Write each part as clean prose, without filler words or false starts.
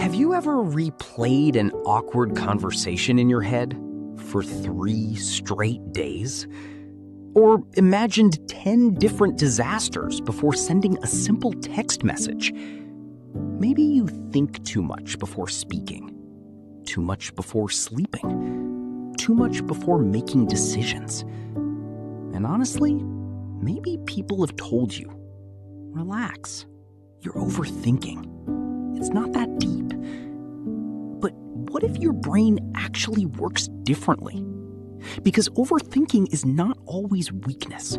Have you ever replayed an awkward conversation in your head for 3 straight days? Or imagined 10 different disasters before sending a simple text message? Maybe you think too much before speaking, too much before sleeping, too much before making decisions. And honestly, maybe people have told you, relax, you're overthinking. It's not that deep. But what if your brain actually works differently? Because overthinking is not always weakness.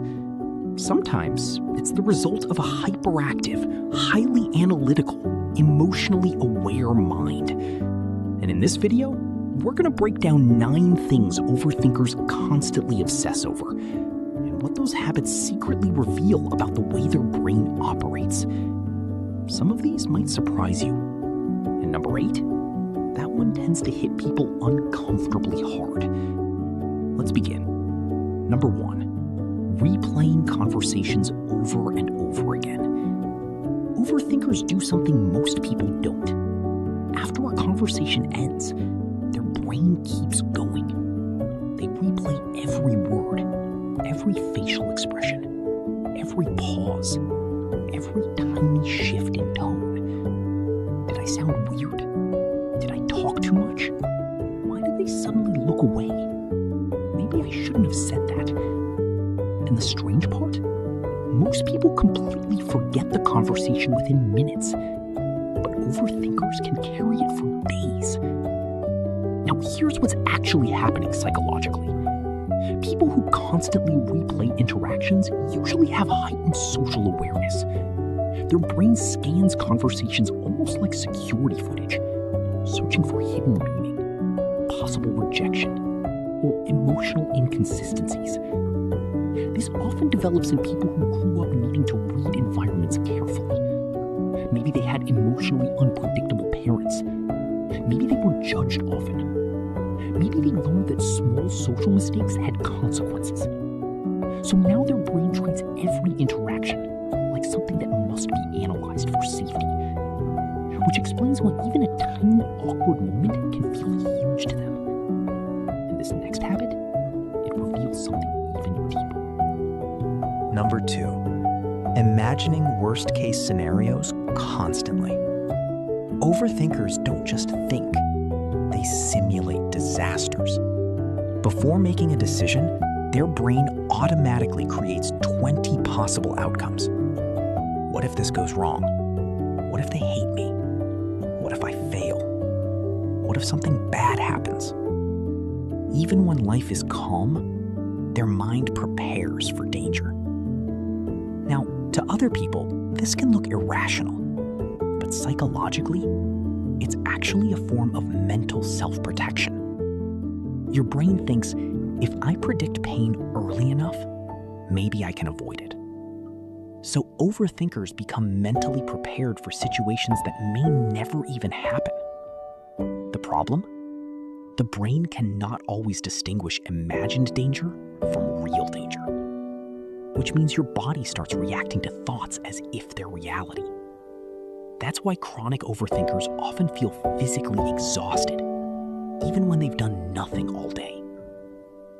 Sometimes it's the result of a hyperactive, highly analytical, emotionally aware mind. And in this video, we're going to break down 9 things overthinkers constantly obsess over, and what those habits secretly reveal about the way their brain operates. Some of these might surprise you. And number 8, that one tends to hit people uncomfortably hard. Let's begin. Number 1, replaying conversations over and over again. Overthinkers do something most people don't. After a conversation ends, their brain keeps going. They replay every word, every facial expression, every pause, every tiny shift in tone. Did I sound weird? Did I talk too much? Why did they suddenly look away? Maybe I shouldn't have said that. And the strange part? Most people completely forget the conversation within minutes, but overthinkers can carry it for days. Now here's what's actually happening psychologically. People who constantly replay interactions usually have heightened social awareness. Their brain scans conversations almost like security footage, searching for hidden meaning, possible rejection, or emotional inconsistencies. This often develops in people who grew up needing to read environments carefully. Maybe they had emotionally unpredictable parents. Maybe they were judged often. Maybe they learned that small social mistakes had consequences. So now their brain treats every interaction like something that must be analyzed for safety. Which explains why even a tiny awkward moment can feel huge to them. And this next habit, it reveals something even deeper. Number 2, imagining worst-case scenarios constantly. Overthinkers don't just think, they simulate disasters. Before making a decision, their brain automatically creates 20 possible outcomes. What if this goes wrong? What if they hate me? What if I fail? What if something bad happens? Even when life is calm, their mind prepares for danger. Now, to other people, this can look irrational, but psychologically, it's actually a form of mental self-protection. Your brain thinks, if I predict pain early enough, maybe I can avoid it. So overthinkers become mentally prepared for situations that may never even happen. The problem? The brain cannot always distinguish imagined danger from real danger, which means your body starts reacting to thoughts as if they're reality. That's why chronic overthinkers often feel physically exhausted, even when they've done nothing all day.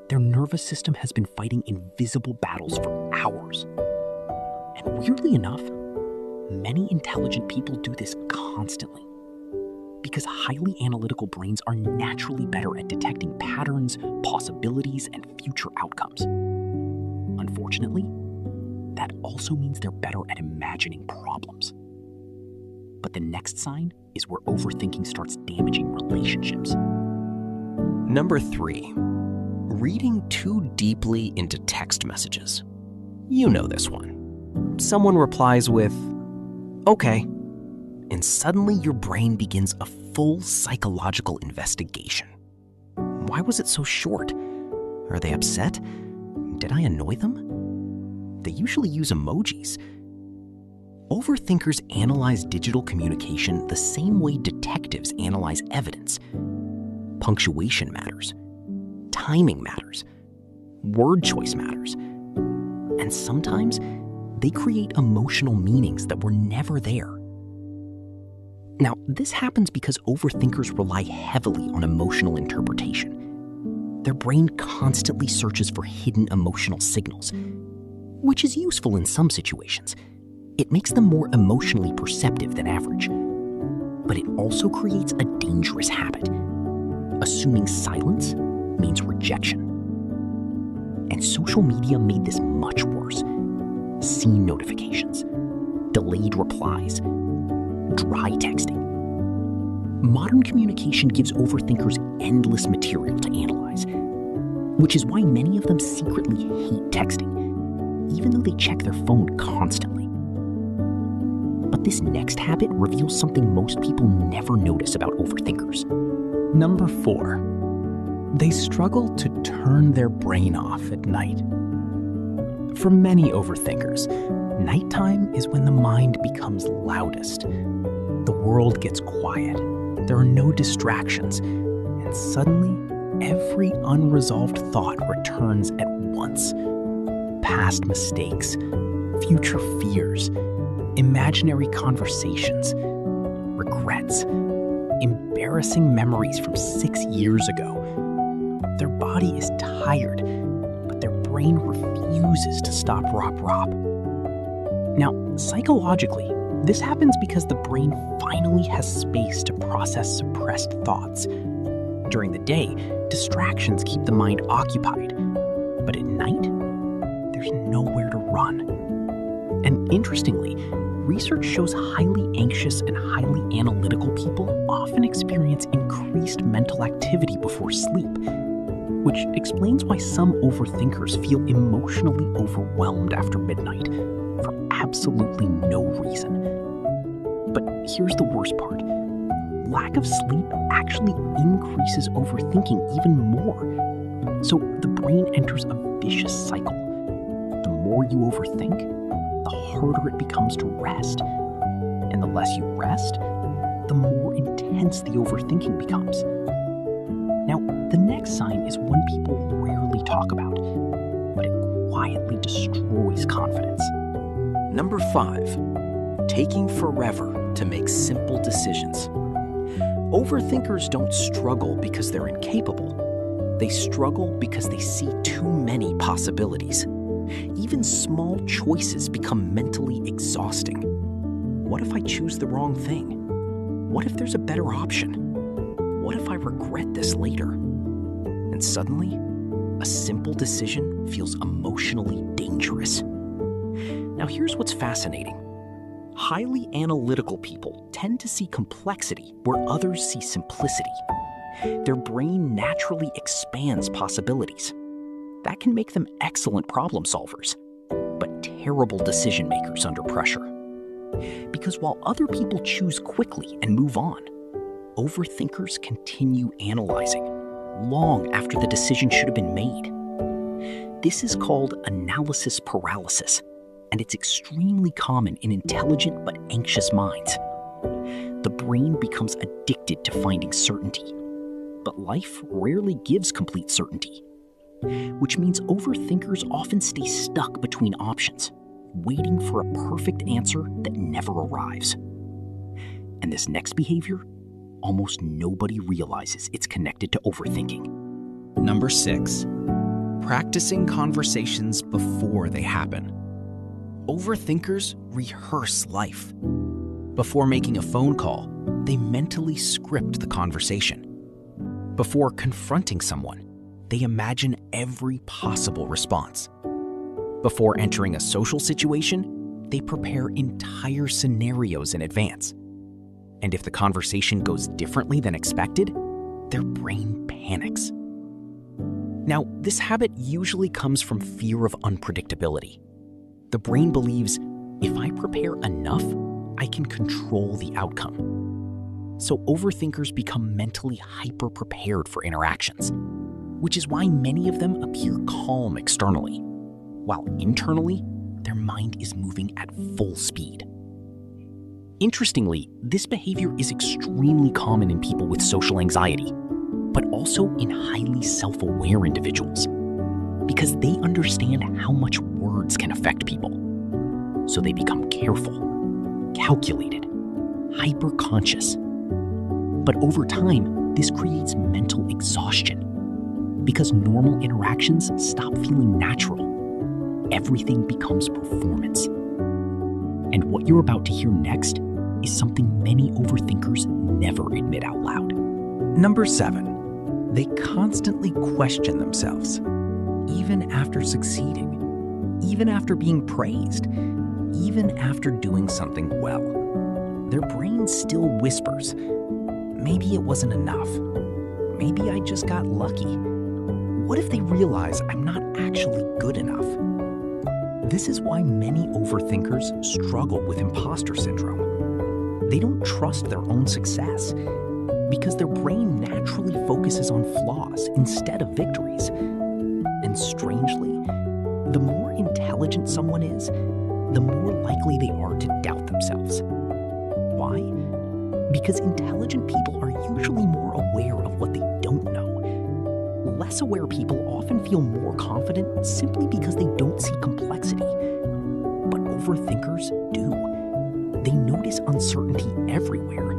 Their nervous system has been fighting invisible battles for hours. And weirdly enough, many intelligent people do this constantly, because highly analytical brains are naturally better at detecting patterns, possibilities, and future outcomes. Unfortunately, that also means they're better at imagining problems. But the next sign is where overthinking starts damaging relationships. Number 3, reading too deeply into text messages. You know this one. Someone replies with, "Okay," and suddenly your brain begins a full psychological investigation. Why was it so short? Are they upset? Did I annoy them? They usually use emojis. Overthinkers analyze digital communication the same way detectives analyze evidence. Punctuation matters. Timing matters. Word choice matters. And sometimes they create emotional meanings that were never there. Now, this happens because overthinkers rely heavily on emotional interpretation. Their brain constantly searches for hidden emotional signals, which is useful in some situations. It makes them more emotionally perceptive than average. But it also creates a dangerous habit. Assuming silence means rejection. And social media made this much worse. Seen notifications, delayed replies, dry texting. Modern communication gives overthinkers endless material to analyze, which is why many of them secretly hate texting, even though they check their phone constantly. But this next habit reveals something most people never notice about overthinkers. Number 4, they struggle to turn their brain off at night. For many overthinkers, nighttime is when the mind becomes loudest. The world gets quiet, there are no distractions, and suddenly, every unresolved thought returns at once. Past mistakes, future fears, imaginary conversations, regrets, embarrassing memories from 6 years ago. Their body is tired, but their brain refuses to stop rop-rop. Now, psychologically, this happens because the brain finally has space to process suppressed thoughts. During the day, distractions keep the mind occupied, but at night, there's nowhere to run. And interestingly, research shows highly anxious and highly analytical people often experience increased mental activity before sleep, which explains why some overthinkers feel emotionally overwhelmed after midnight for absolutely no reason. But here's the worst part. Lack of sleep actually increases overthinking even more. So the brain enters a vicious cycle. The more you overthink, the harder it becomes to rest. And the less you rest, the more intense the overthinking becomes. Now, the next sign is one people rarely talk about, but it quietly destroys confidence. Number 5, taking forever to make simple decisions. Overthinkers don't struggle because they're incapable. They struggle because they see too many possibilities. Even small choices become mentally exhausting. What if I choose the wrong thing? What if there's a better option? What if I regret this later? And suddenly, a simple decision feels emotionally dangerous. Now here's what's fascinating. Highly analytical people tend to see complexity where others see simplicity. Their brain naturally expands possibilities. That can make them excellent problem solvers, but terrible decision makers under pressure. Because while other people choose quickly and move on, overthinkers continue analyzing long after the decision should have been made. This is called analysis paralysis, and it's extremely common in intelligent but anxious minds. The brain becomes addicted to finding certainty, but life rarely gives complete certainty, which means overthinkers often stay stuck between options, waiting for a perfect answer that never arrives. And this next behavior, almost nobody realizes it's connected to overthinking. Number 6, practicing conversations before they happen. Overthinkers rehearse life. Before making a phone call, they mentally script the conversation. Before confronting someone, they imagine every possible response. Before entering a social situation, they prepare entire scenarios in advance. And if the conversation goes differently than expected, their brain panics. Now, this habit usually comes from fear of unpredictability. The brain believes, if I prepare enough, I can control the outcome. So overthinkers become mentally hyper-prepared for interactions, which is why many of them appear calm externally, while internally, their mind is moving at full speed. Interestingly, this behavior is extremely common in people with social anxiety, but also in highly self-aware individuals, because they understand how much words can affect people. So they become careful, calculated, hyper-conscious. But over time, this creates mental exhaustion because normal interactions stop feeling natural. Everything becomes performance. And what you're about to hear next is something many overthinkers never admit out loud. Number 7, they constantly question themselves, even after succeeding, even after being praised, even after doing something well. Their brain still whispers, maybe it wasn't enough. Maybe I just got lucky. What if they realize I'm not actually good enough? This is why many overthinkers struggle with imposter syndrome. They don't trust their own success because their brain naturally focuses on flaws instead of victories. And strangely, the more intelligent someone is, the more likely they are to doubt themselves. Why? Because intelligent people are usually more aware of what they don't know. Less aware people often feel more confident simply because they don't see complexity. But overthinkers do. They notice uncertainty everywhere.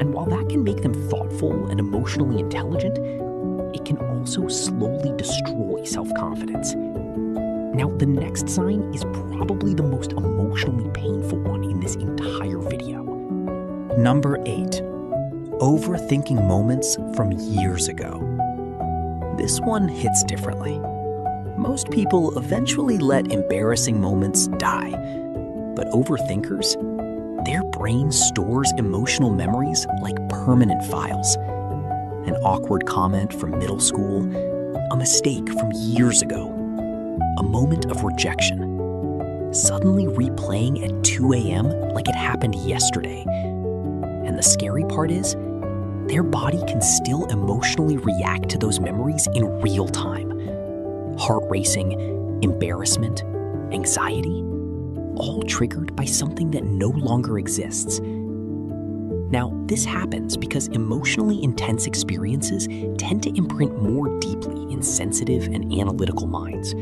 And while that can make them thoughtful and emotionally intelligent, it can also slowly destroy self-confidence. Now, the next sign is probably the most emotionally painful one in this entire video. Number 8, overthinking moments from years ago. This one hits differently. Most people eventually let embarrassing moments die, but overthinkers, their brain stores emotional memories like permanent files. An awkward comment from middle school, a mistake from years ago, a moment of rejection, suddenly replaying at 2 a.m. like it happened yesterday. And the scary part is, their body can still emotionally react to those memories in real time. Heart racing, embarrassment, anxiety, all triggered by something that no longer exists. Now, this happens because emotionally intense experiences tend to imprint more deeply in sensitive and analytical minds,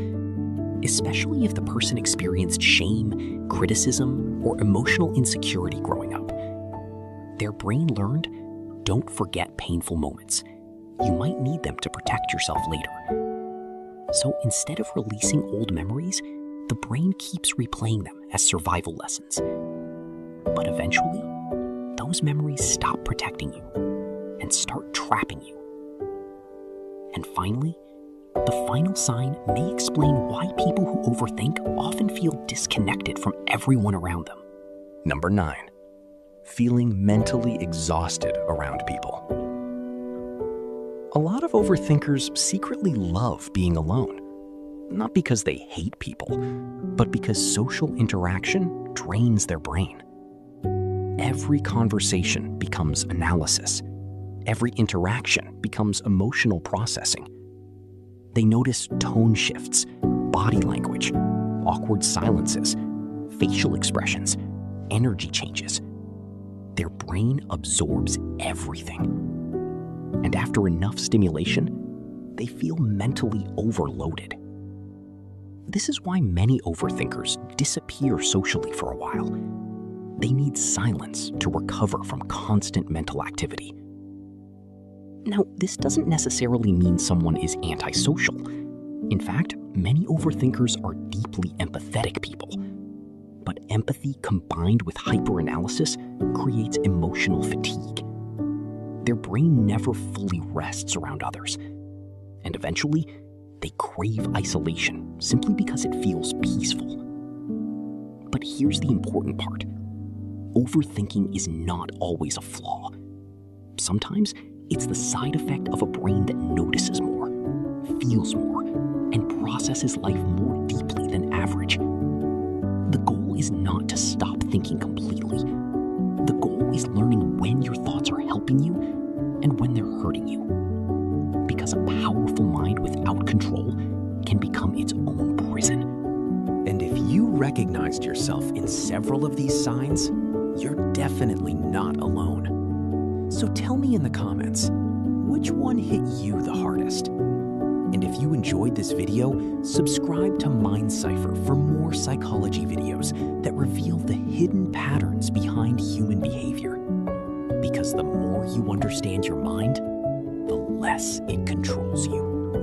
especially if the person experienced shame, criticism, or emotional insecurity growing up. Their brain learned, don't forget painful moments. You might need them to protect yourself later. So instead of releasing old memories, the brain keeps replaying them as survival lessons. But eventually, those memories stop protecting you and start trapping you. And finally, the final sign may explain why people who overthink often feel disconnected from everyone around them. Number 9, feeling mentally exhausted around people. A lot of overthinkers secretly love being alone, not because they hate people, but because social interaction drains their brain. Every conversation becomes analysis. Every interaction becomes emotional processing. They notice tone shifts, body language, awkward silences, facial expressions, energy changes. Their brain absorbs everything. And after enough stimulation, they feel mentally overloaded. This is why many overthinkers disappear socially for a while. They need silence to recover from constant mental activity. Now, this doesn't necessarily mean someone is antisocial. In fact, many overthinkers are deeply empathetic people. But empathy combined with hyperanalysis creates emotional fatigue. Their brain never fully rests around others. And eventually, they crave isolation simply because it feels peaceful. But here's the important part. Overthinking is not always a flaw. Sometimes it's the side effect of a brain that notices more, feels more, and processes life more deeply than average. The goal is not to stop thinking completely. The goal is learning when your thoughts are helping you and when they're hurting you. Because a powerful mind without control can become its own prison. And if you recognized yourself in several of these signs, you're definitely not alone. So tell me in the comments, which one hit you the hardest? And if you enjoyed this video, subscribe to Mindcypher for more psychology videos that reveal the hidden patterns behind human behavior. Because the more you understand your mind, the less it controls you.